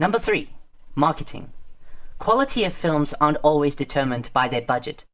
Number 3. Marketing. Quality of films aren't always determined by their budget.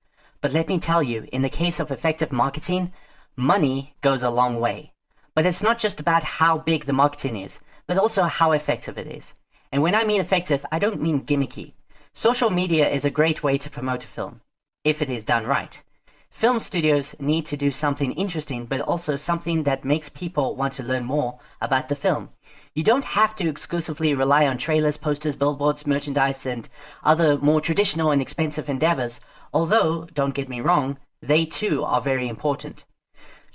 But let me tell you, in the case of effective marketing, money goes a long way. But it's not just about how big the marketing is, but also how effective it is. And when I mean effective, I don't mean gimmicky. Social media is a great way to promote a film, if it is done right. Film studios need to do something interesting, but also something that makes people want to learn more about the film. You don't have to exclusively rely on trailers, posters, billboards, merchandise, and other more traditional and expensive endeavors, although, don't get me wrong, they too are very important.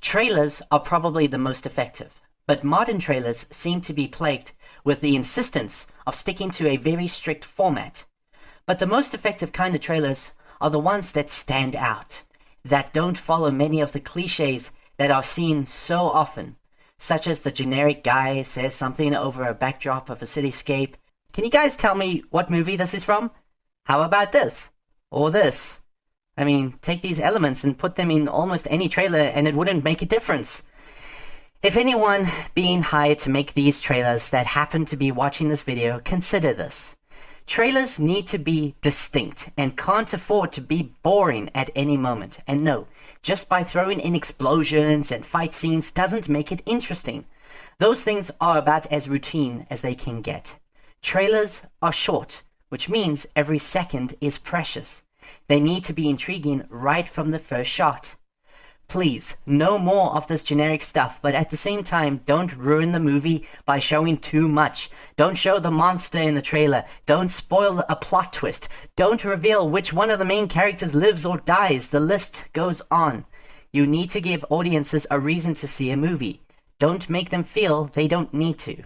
Trailers are probably the most effective, but modern trailers seem to be plagued with the insistence of sticking to a very strict format. But the most effective kind of trailers are the ones that stand out, that don't follow many of the cliches that are seen so often, such as the generic guy says something over a backdrop of a cityscape. Can you guys tell me what movie this is from? How about this? Or this? I mean, take these elements and put them in almost any trailer and it wouldn't make a difference. If anyone being hired to make these trailers that happen to be watching this video, consider this. Trailers need to be distinct and can't afford to be boring at any moment. And no, just by throwing in explosions and fight scenes doesn't make it interesting. Those things are about as routine as they can get. Trailers are short, which means every second is precious. They need to be intriguing right from the first shot. Please, no more of this generic stuff, but at the same time, don't ruin the movie by showing too much. Don't show the monster in the trailer. Don't spoil a plot twist. Don't reveal which one of the main characters lives or dies. The list goes on. You need to give audiences a reason to see a movie. Don't make them feel they don't need to.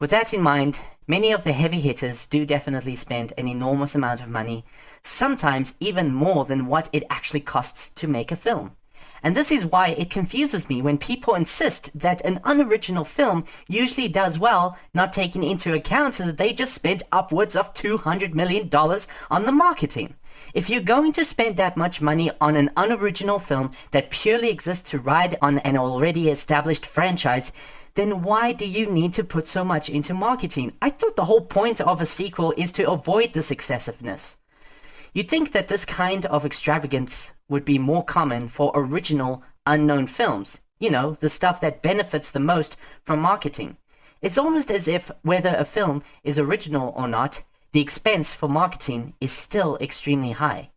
With that in mind, many of the heavy hitters do definitely spend an enormous amount of money, sometimes even more than what it actually costs to make a film. And this is why it confuses me when people insist that an unoriginal film usually does well, not taking into account that they just spent upwards of $200 million on the marketing. If you're going to spend that much money on an unoriginal film that purely exists to ride on an already established franchise, then why do you need to put so much into marketing? I thought the whole point of a sequel is to avoid this excessiveness. You'd think that this kind of extravagance would be more common for original, unknown films. You know, the stuff that benefits the most from marketing. It's almost as if whether a film is original or not, the expense for marketing is still extremely high.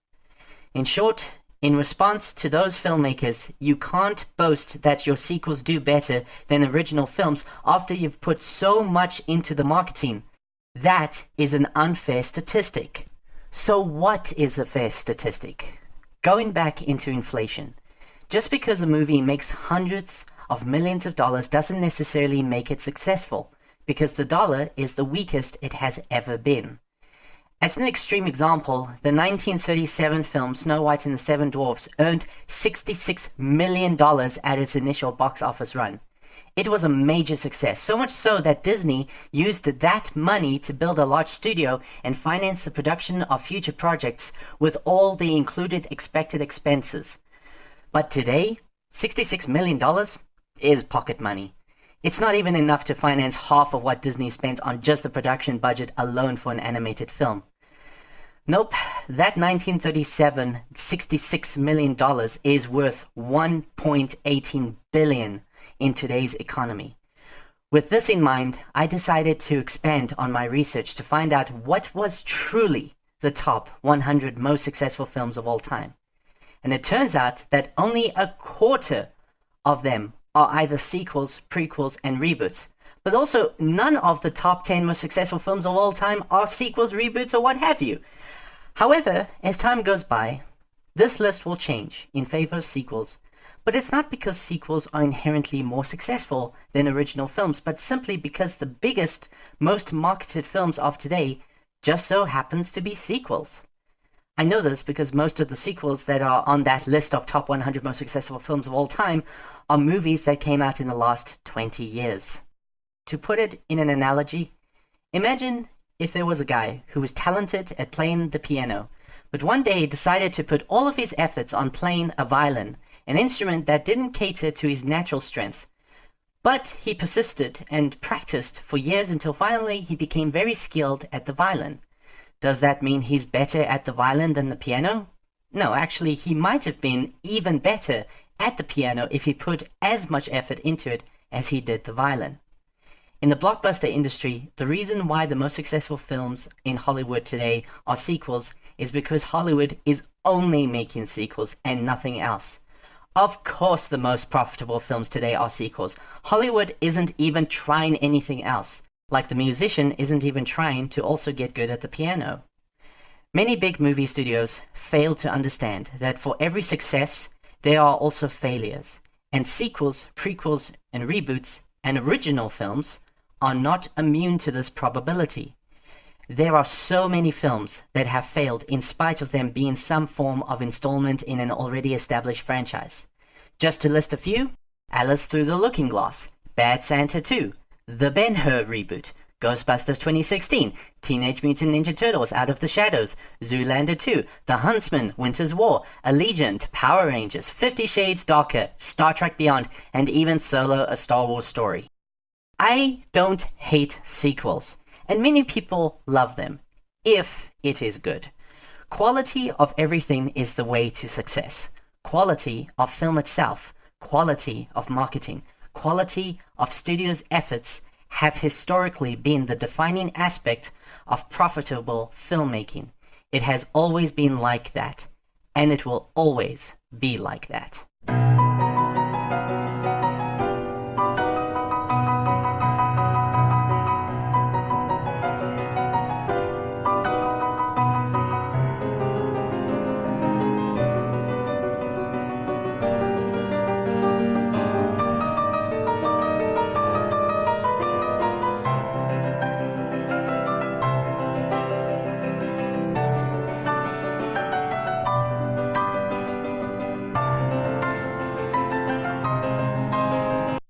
In short, in response to those filmmakers, you can't boast that your sequels do better than original films after you've put so much into the marketing. That is an unfair statistic. So what is a fair statistic? Going back into inflation. Just because a movie makes hundreds of millions of dollars doesn't necessarily make it successful, because the dollar is the weakest it has ever been. As an extreme example, the 1937 film Snow White and the Seven Dwarfs earned $66 million at its initial box office run. It was a major success, so much so that Disney used that money to build a large studio and finance the production of future projects with all the included expected expenses. But today, $66 million is pocket money. It's not even enough to finance half of what Disney spent on just the production budget alone for an animated film. Nope, that 1937 $66 million is worth $1.18 billion in today's economy. With this in mind, I decided to expand on my research to find out what was truly the top 100 most successful films of all time. And it turns out that only a quarter of them are either sequels, prequels, and reboots. But also, none of the top 10 most successful films of all time are sequels, reboots, or what have you. However, as time goes by, this list will change in favor of sequels. But it's not because sequels are inherently more successful than original films, but simply because the biggest, most marketed films of today just so happens to be sequels. I know this because most of the sequels that are on that list of top 100 most successful films of all time are movies that came out in the last 20 years. To put it in an analogy, imagine if there was a guy who was talented at playing the piano, but one day decided to put all of his efforts on playing a violin, an instrument that didn't cater to his natural strengths. But he persisted and practiced for years until finally he became very skilled at the violin. Does that mean he's better at the violin than the piano? No, actually, he might have been even better at the piano if he put as much effort into it as he did the violin. In the blockbuster industry, the reason why the most successful films in Hollywood today are sequels is because Hollywood is only making sequels and nothing else. Of course, the most profitable films today are sequels. Hollywood isn't even trying anything else, like the musician isn't even trying to also get good at the piano. Many big movie studios fail to understand that for every success, there are also failures, and sequels, prequels, and reboots, and original films are not immune to this probability. There are so many films that have failed in spite of them being some form of installment in an already established franchise. Just to list a few: Alice Through the Looking Glass, Bad Santa 2, the Ben-Hur reboot, Ghostbusters 2016, Teenage Mutant Ninja Turtles Out of the Shadows, Zoolander 2, The Huntsman, Winter's War, Allegiant, Power Rangers, 50 Shades Darker, Star Trek Beyond, and even Solo: A Star Wars Story. I don't hate sequels, and many people love them, if it is good. Quality of everything is the way to success. Quality of film itself, quality of marketing, quality of studios' efforts have historically been the defining aspect of profitable filmmaking. It has always been like that, and it will always be like that.